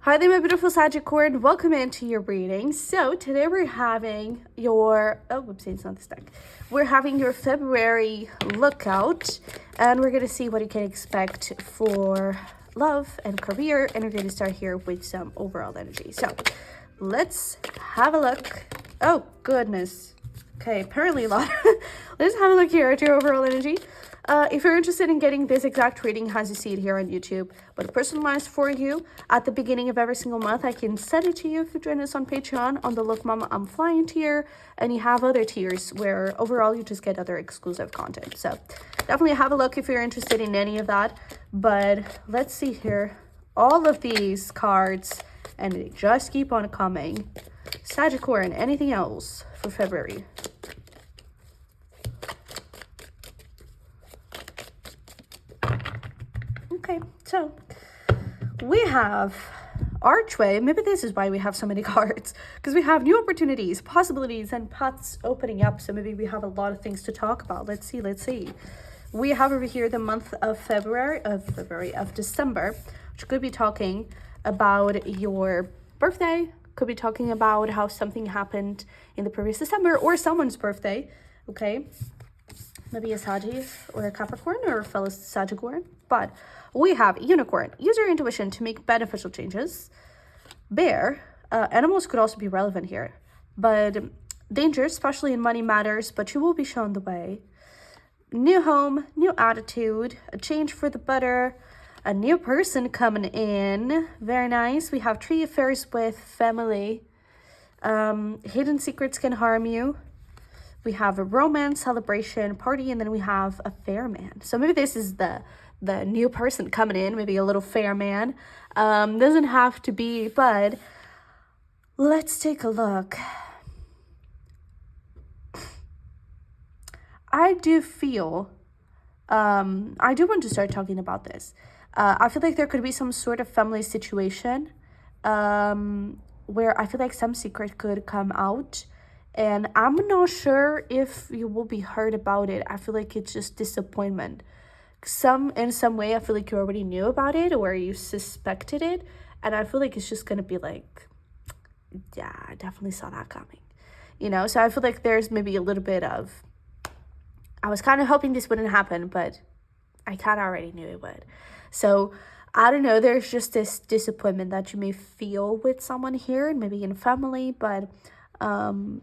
Hi there, my beautiful Sagittarius. Welcome into your reading. So today we're having your it's not this deck. We're having your February lookout, and we're gonna see what you can expect for love and career. And we're gonna start here with some overall energy. So let's have a look. Oh goodness. Okay, apparently a lot. Let's have a look here at your overall energy. If you're interested in getting this exact reading as you see it here on YouTube, but personalized for you at the beginning of every single month, I can send it to you if you join us on Patreon on the Look Mama I'm Flying tier, and you have other tiers where overall you just get other exclusive content. So definitely have a look if you're interested in any of that. But let's see here, all of these cards, and they just keep on coming. Sagittarius, anything else for February? Okay, so we have Archway. Maybe this is why we have so many cards, because we have new opportunities, possibilities, and paths opening up. So maybe we have a lot of things to talk about. Let's see. We have over here the month of December, which could be talking about your birthday, could be talking about how something happened in the previous December or someone's birthday, okay? Maybe a Sagittarius or a Capricorn or a fellow Sagittarius. But we have Unicorn. Use your intuition to make beneficial changes. Bear. Animals could also be relevant here. But danger, especially in money matters, but you will be shown the way. New home, new attitude, a change for the better, a new person coming in. Very nice. We have tree affairs with family. Hidden secrets can harm you. We have a romance, celebration, party, and then we have a fair man. So maybe this is the new person coming in, maybe a little fair man. Doesn't have to be, but let's take a look. I do feel, I do want to start talking about this. I feel like there could be some sort of family situation where I feel like some secret could come out. And I'm not sure if you will be heard about it. I feel like it's just disappointment. In some way, I feel like you already knew about it or you suspected it. And I feel like it's just going to be like, yeah, I definitely saw that coming. You know, so I feel like there's maybe a little bit of, I was kind of hoping this wouldn't happen, but I kind of already knew it would. So I don't know, there's just this disappointment that you may feel with someone here, and maybe in family, but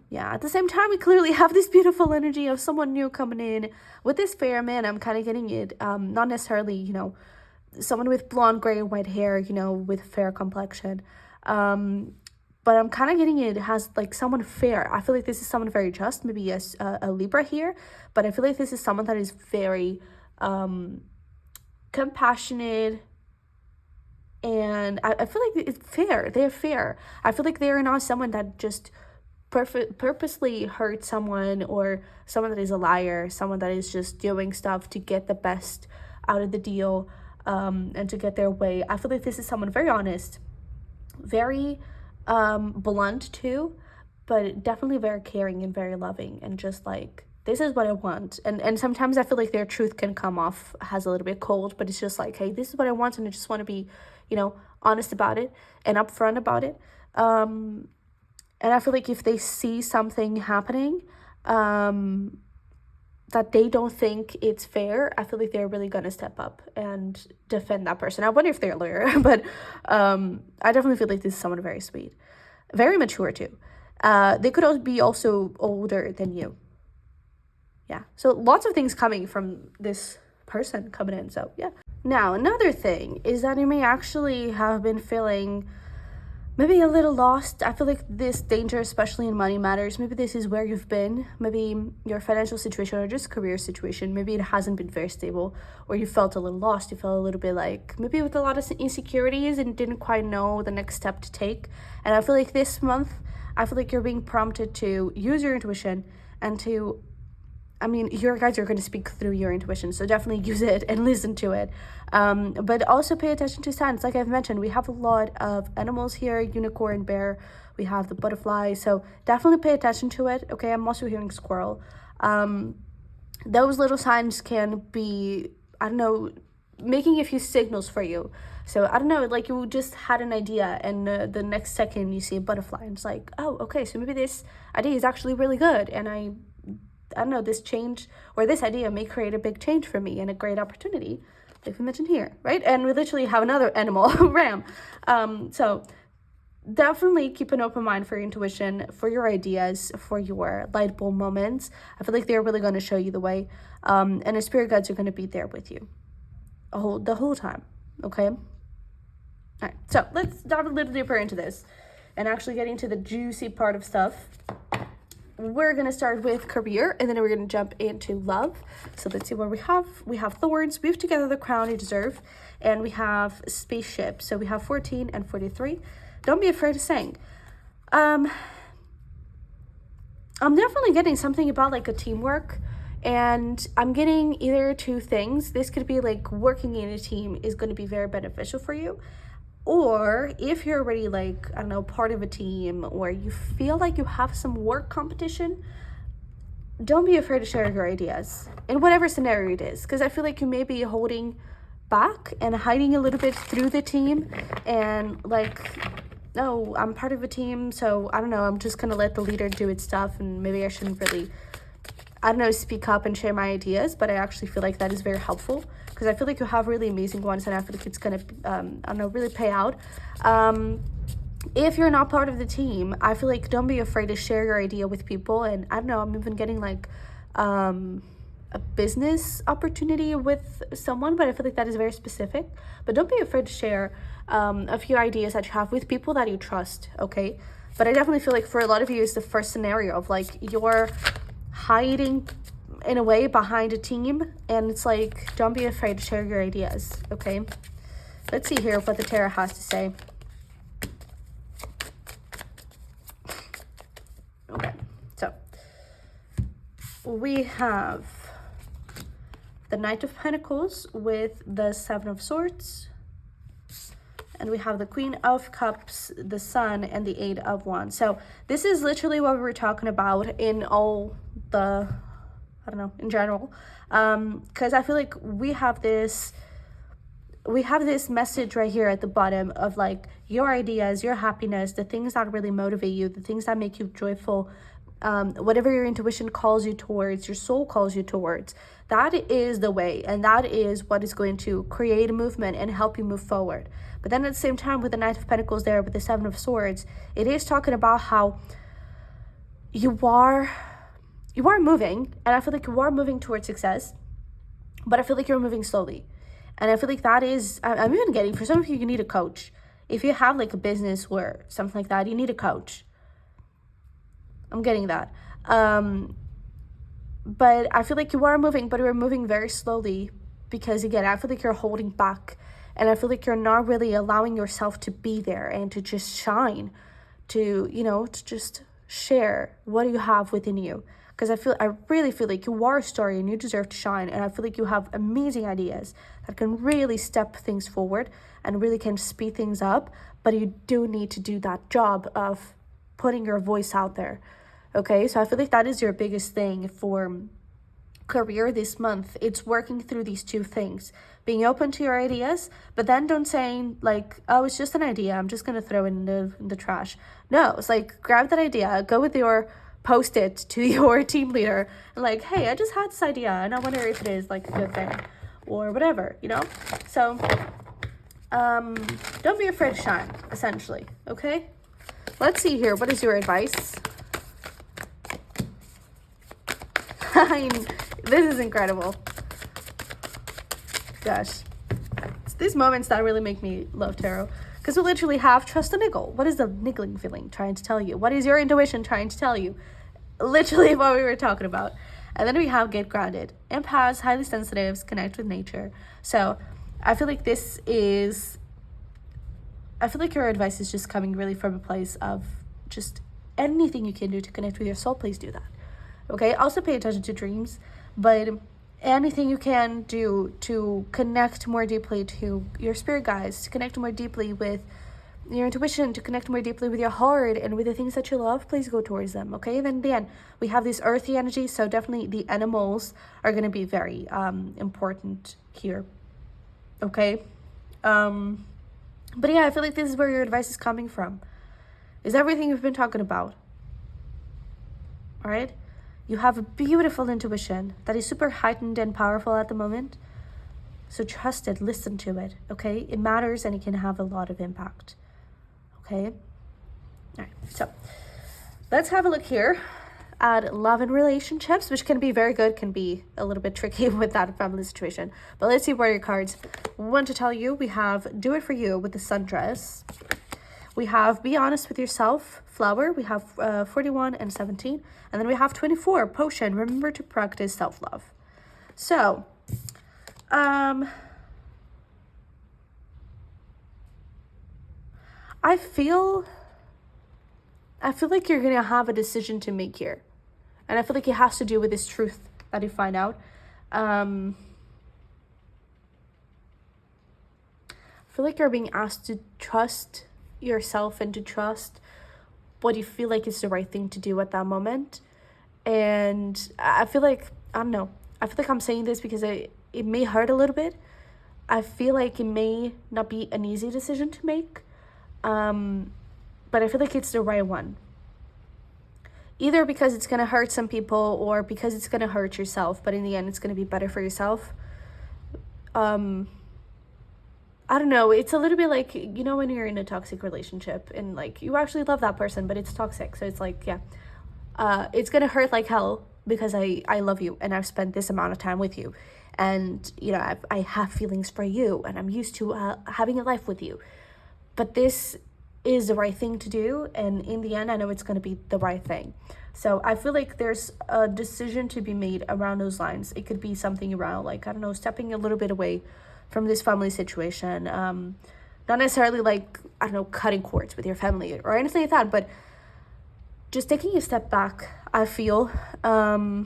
yeah, at the same time, we clearly have this beautiful energy of someone new coming in. With this fair man, I'm kind of getting it, not necessarily, you know, someone with blonde, gray, white hair, you know, with fair complexion. But I'm kind of getting it has like someone fair. I feel like this is someone very just, maybe a Libra here, but I feel like this is someone that is very compassionate, and I feel like it's fair. They're fair. I feel like they're not someone that just purposely hurt someone, or someone that is a liar, someone that is just doing stuff to get the best out of the deal, and to get their way. I feel like this is someone very honest, very blunt too, but definitely very caring and very loving, and just like, this is what I want. And sometimes I feel like their truth can come off as a little bit cold, but it's just like, hey, this is what I want, and I just want to be, you know, honest about it and upfront about it. And I feel like if they see something happening that they don't think it's fair, I feel like they're really going to step up and defend that person. I wonder if they're a lawyer, but I definitely feel like this is someone very sweet. Very mature too. They could also be older than you. Yeah, so lots of things coming from this person coming in, so yeah. Now, another thing is that you may actually have been feeling maybe a little lost. I feel like this danger, especially in money matters, maybe this is where you've been. Maybe your financial situation or just career situation, maybe it hasn't been very stable, or you felt a little lost. You felt a little bit like maybe with a lot of insecurities and didn't quite know the next step to take. And I feel like this month, I feel like you're being prompted to use your intuition and to, I mean, your guides are going to speak through your intuition, so definitely use it and listen to it. But also pay attention to signs. Like I've mentioned, we have a lot of animals here, unicorn, bear, we have the butterfly, so definitely pay attention to it, okay? I'm also hearing squirrel. Those little signs can be, I don't know, making a few signals for you. So I don't know, like you just had an idea and the next second you see a butterfly and it's like, oh, okay, so maybe this idea is actually really good, and I don't know, this change or this idea may create a big change for me and a great opportunity, like we mentioned here, right? And we literally have another animal, ram. So definitely keep an open mind for your intuition, for your ideas, for your light bulb moments. I feel like they're really going to show you the way, and the spirit guides are going to be there with you the whole time, okay? All right, so let's dive a little deeper into this and actually get into the juicy part of stuff. We're going to start with career, and then we're going to jump into love. So let's see what we have. We have Thorns, Weave Together the Crown You Deserve, and we have Spaceship. So we have 14 and 43. Don't be afraid to sing. I'm definitely getting something about like a teamwork, and I'm getting either two things. This could be like working in a team is going to be very beneficial for you. Or if you're already like, I don't know, part of a team, or you feel like you have some work competition, don't be afraid to share your ideas in whatever scenario it is. Because I feel like you may be holding back and hiding a little bit through the team, and like, no, I'm part of a team, so I don't know, I'm just going to let the leader do its stuff, and maybe I shouldn't really, I don't know, speak up and share my ideas. But I actually feel like that is very helpful, because I feel like you have really amazing ones, and I feel like it's going to, I don't know, really pay out. If you're not part of the team, I feel like don't be afraid to share your idea with people. And I don't know, I'm even getting like a business opportunity with someone, but I feel like that is very specific. But don't be afraid to share a few ideas that you have with people that you trust, okay? But I definitely feel like for a lot of you, it's the first scenario of like you're hiding in a way behind a team, and it's like, don't be afraid to share your ideas, okay? Let's see here what the tarot has to say. Okay, so we have the Knight of Pentacles with the Seven of Swords, and we have the Queen of Cups, the Sun, and the Eight of Wands. So this is literally what we were talking about in all the, I don't know, in general, because I feel like we have this message right here at the bottom of like your ideas, your happiness, the things that really motivate you, the things that make you joyful, whatever your intuition calls you towards, your soul calls you towards, that is the way, and that is what is going to create a movement and help you move forward. But then at the same time, with the Knight of Pentacles there, with the Seven of Swords, it is talking about how you are moving, and I feel like you are moving towards success, but I feel like you're moving slowly. And I feel like that is, I'm even getting, for some of you need a coach. If you have like a business or something like that, you need a coach. I'm getting that. But I feel like you are moving, but you're moving very slowly, because again, I feel like you're holding back, and I feel like you're not really allowing yourself to be there and to just shine, to, you know, to just share what you have within you. Because I really feel like you are a star and you deserve to shine, and I feel like you have amazing ideas that can really step things forward and really can speed things up, but you do need to do that job of putting your voice out there, okay? So I feel like that is your biggest thing for career this month. It's working through these two things, being open to your ideas, but then don't say like, oh, it's just an idea, I'm just going to throw it in the trash. No, it's like, grab that idea, go with your post it to your team leader and like, hey, I just had this idea and I wonder if it is like a good thing or whatever, you know? So don't be afraid to shine, essentially, okay? Let's see here, what is your advice? I mean, this is incredible. Gosh, it's these moments that really make me love tarot, because we literally have trust the niggle. What is the niggling feeling trying to tell you? What is your intuition trying to tell you? Literally what we were talking about. And then we have get grounded. Empaths, highly sensitives, connect with nature. So I feel like your advice is just coming really from a place of just anything you can do to connect with your soul, please do that. Okay, also pay attention to dreams, but anything you can do to connect more deeply to your spirit guides, to connect more deeply with your intuition, to connect more deeply with your heart and with the things that you love, please go towards them, okay? Then again, we have this earthy energy, so definitely the animals are going to be very important here. okay? But yeah, I feel like this is where your advice is coming from. Is everything we've been talking about. All right? You have a beautiful intuition that is super heightened and powerful at the moment. So trust it, listen to it, okay? It matters and it can have a lot of impact, okay? All right, so let's have a look here at love and relationships, which can be very good, can be a little bit tricky with that family situation. But let's see what your cards want to tell you. We have Do It For You with the sundress. We have Be Honest With Yourself, Flower. We have 41 and 17. And then we have 24, Potion. Remember to practice self-love. So, I feel like you're going to have a decision to make here. And I feel like it has to do with this truth that you find out. I feel like you're being asked to trust yourself and to trust what you feel like is the right thing to do at that moment. And I feel like, I don't know, I feel like I'm saying this because it may hurt a little bit. I feel like it may not be an easy decision to make, but I feel like it's the right one. Either because it's going to hurt some people or because it's going to hurt yourself, but in the end it's going to be better for yourself. I don't know, it's a little bit like, you know, when you're in a toxic relationship and like you actually love that person, but it's toxic. So it's like, yeah, it's going to hurt like hell because I love you and I've spent this amount of time with you. And, you know, I have feelings for you and I'm used to having a life with you. But this is the right thing to do. And in the end, I know it's going to be the right thing. So I feel like there's a decision to be made around those lines. It could be something around like, I don't know, stepping a little bit away from this family situation. Not necessarily like, I don't know, cutting cords with your family or anything like that, but just taking a step back, I feel. Even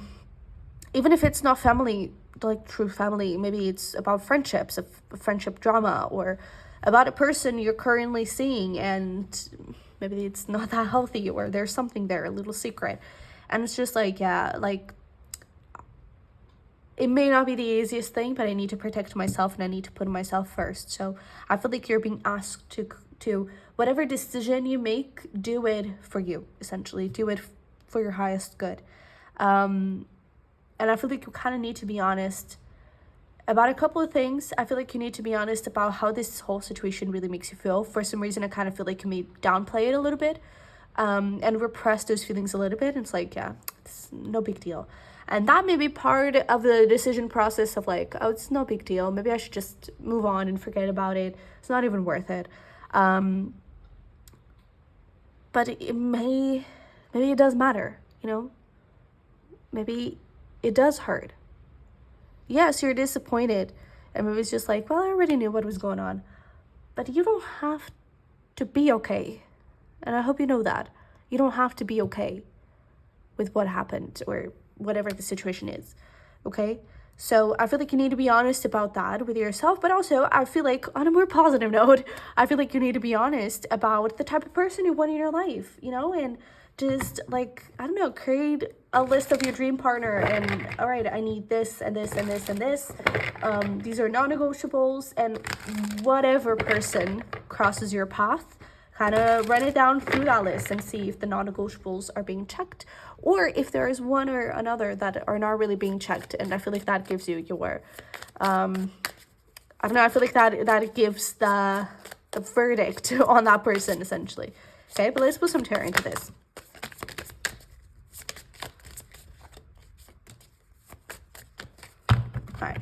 if it's not family, like true family, maybe it's about friendships, a friendship drama, or about a person you're currently seeing and maybe it's not that healthy or there's something there, a little secret. And it's just like, yeah, like it may not be the easiest thing, but I need to protect myself and I need to put myself first. So I feel like you're being asked to whatever decision you make, do it for you, essentially. Do it for your highest good. And I feel like you kind of need to be honest about a couple of things. I feel like you need to be honest about how this whole situation really makes you feel. For some reason, I kind of feel like you may downplay it a little bit and repress those feelings a little bit. And it's like, yeah, it's no big deal. And that may be part of the decision process of like, oh, it's no big deal. Maybe I should just move on and forget about it. It's not even worth it. But maybe it does matter, you know? Maybe it does hurt. Yes, you're disappointed. And maybe it's just like, well, I already knew what was going on. But you don't have to be okay. And I hope you know that. You don't have to be okay with what happened or whatever the situation is. Okay? So I feel like you need to be honest about that with yourself. But also, I feel like on a more positive note, I feel like you need to be honest about the type of person you want in your life, you know? And just like, I don't know, create a list of your dream partner and all right, I need this and this and this and this. These are non-negotiables, and whatever person crosses your path, kind of run it down through that list and see if the non-negotiables are being checked or if there is one or another that are not really being checked. And I feel like that gives you your, I don't know, I feel like that gives the verdict on that person essentially. Okay, but let's put some tarot into this. Alright,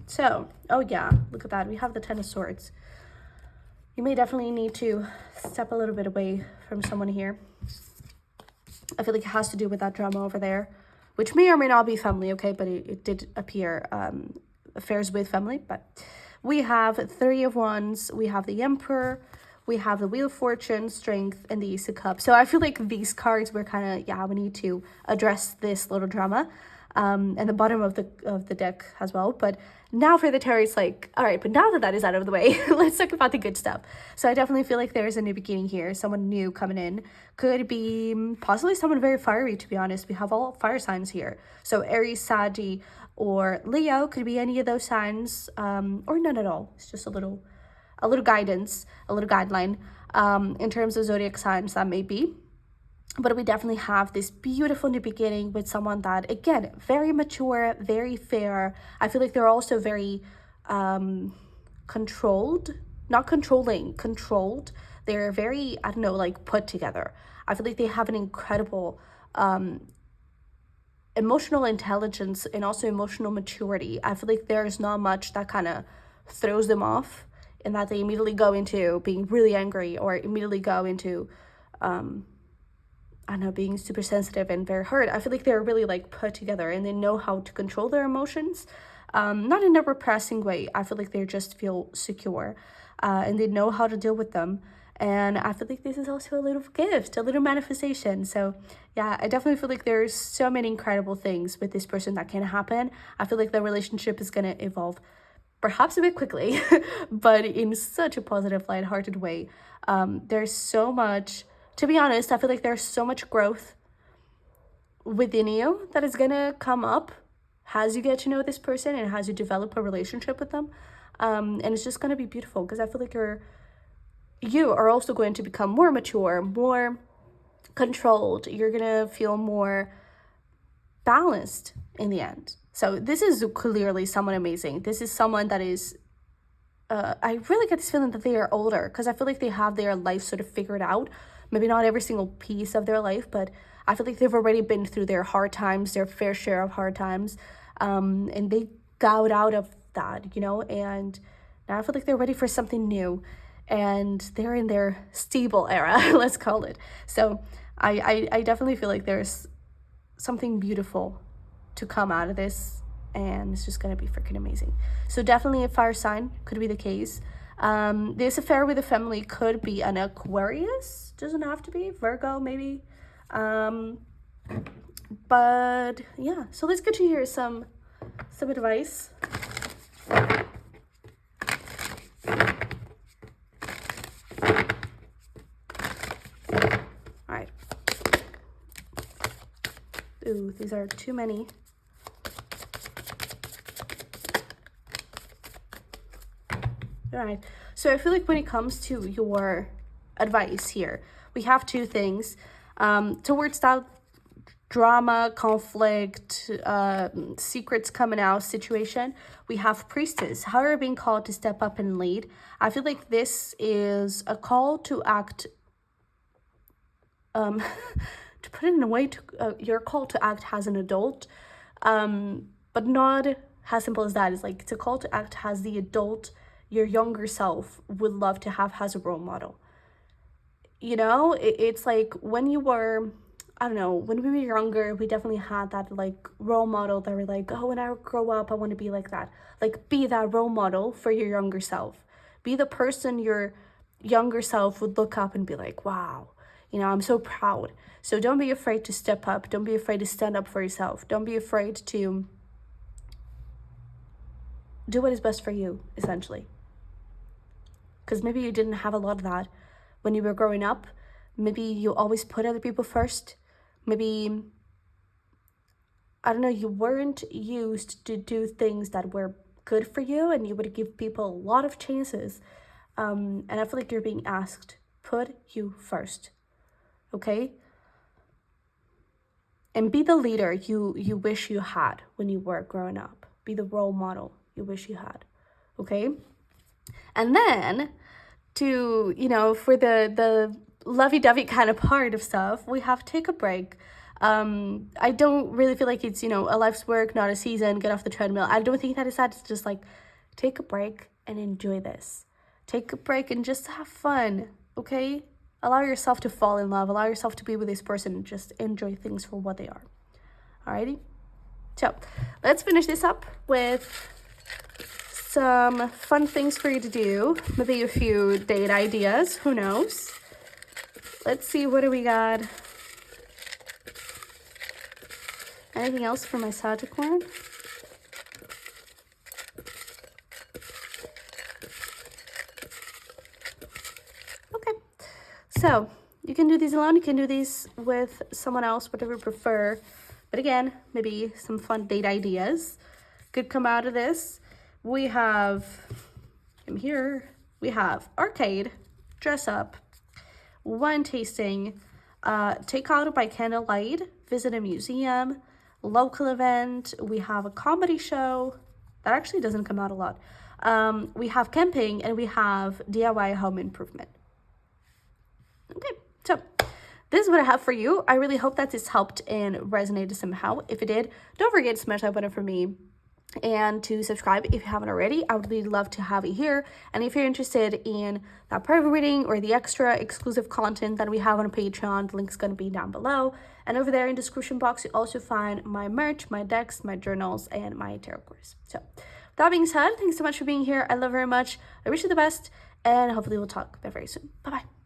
so, oh yeah, look at that. We have the Ten of Swords. You may definitely need to step a little bit away from someone here. I feel like it has to do with that drama over there, which may or may not be family, okay? But it did appear affairs with family. But we have Three of Wands, we have the Emperor, we have the Wheel of Fortune, Strength, and the Ace of Cups. So I feel like these cards were kind of, yeah, we need to address this little drama. And the bottom of the deck as well. But now for the tarot, it's like, all right, but now that is out of the way, let's talk about the good stuff. So I definitely feel like there's a new beginning here. Someone new coming in. Could be possibly someone very fiery, to be honest. We have all fire signs here. So Aries, Sagi, or Leo, could be any of those signs, or none at all. It's just a little guidance, a little guideline in terms of zodiac signs that may be. But we definitely have this beautiful new beginning with someone that, again, very mature, very fair. I feel like they're also very controlled, not controlling, controlled. They're very, I don't know, like put together. I feel like they have an incredible emotional intelligence and also emotional maturity. I feel like there's not much that kind of throws them off, and that they immediately go into being really angry, or immediately go into I don't know, being super sensitive and very hurt. I feel like they're really like put together, and they know how to control their emotions, not in a repressing way. I feel like they just feel secure, and they know how to deal with them. And I feel like this is also a little gift, a little manifestation. So yeah, I definitely feel like there's so many incredible things with this person that can happen. I feel like the relationship is going to evolve perhaps a bit quickly, but in such a positive, lighthearted way. There's so much, to be honest, I feel like there's so much growth within you that is going to come up as you get to know this person and as you develop a relationship with them. And it's just going to be beautiful, because I feel like you are also going to become more mature, more controlled. You're going to feel more balanced in the end. So this is clearly someone amazing. This is someone that is, I really get this feeling that they are older, because I feel like they have their life sort of figured out. Maybe not every single piece of their life, but I feel like they've already been through their hard times, their fair share of hard times. And they got out of that, you know, and now I feel like they're ready for something new. And they're in their stable era, let's call it. So I definitely feel like there's something beautiful to come out of this, and it's just going to be freaking amazing. So definitely a fire sign could be the case. This affair with the family could be an Aquarius, doesn't have to be Virgo, maybe. But yeah, so let's get to hear some advice. All right. Ooh, these are too many. All right, so I feel like when it comes to your advice here, we have two things. Towards that drama, conflict, secrets coming out situation, we have priestess. How are you being called to step up and lead? I feel like this is a call to act, to put it in a way, your call to act as an adult, but not as simple as that. It's like it's a call to act as the adult your younger self would love to have as a role model. You know, it's like when you were, I don't know, when we were younger, we definitely had that like role model that we're like, oh, when I grow up, I want to be like that. Like, be that role model for your younger self. Be the person your younger self would look up and be like, wow, you know, I'm so proud. So don't be afraid to step up. Don't be afraid to stand up for yourself. Don't be afraid to do what is best for you, essentially. Because maybe you didn't have a lot of that when you were growing up. Maybe you always put other people first. Maybe, I don't know, you weren't used to do things that were good for you, and you would give people a lot of chances. And I feel like you're being asked, put you first, okay? And be the leader you wish you had when you were growing up. Be the role model you wish you had, okay? And then to, you know, for the lovey-dovey kind of part of stuff, we have take a break. I don't really feel like it's, you know, a life's work, not a season, get off the treadmill. I don't think that is that. It's just like, take a break and enjoy this. Take a break and just have fun, okay? Allow yourself to fall in love. Allow yourself to be with this person and just enjoy things for what they are. Alrighty? So, let's finish this up with some fun things for you to do. Maybe a few date ideas. Who knows? Let's see, what do we got? Anything else for my Sagicorn? Okay. So, you can do these alone. You can do these with someone else, whatever you prefer. But again, maybe some fun date ideas. could come out of this. We have, we have arcade, dress up, wine tasting, take out by candlelight, visit a museum, local event. We have a comedy show. That actually doesn't come out a lot. We have camping, and we have DIY home improvement. Okay, so this is what I have for you. I really hope that this helped and resonated somehow. If it did, don't forget to smash that button for me and to subscribe if you haven't already. I would really love to have you here. And if you're interested in that private reading or the extra exclusive content that we have on Patreon, the link's going to be down below. And over there in the description box, you also find my merch, my decks, my journals, and my tarot cards. So with that being said, thanks so much for being here. I love you very much. I wish you the best, and hopefully we'll talk very soon. Bye-bye.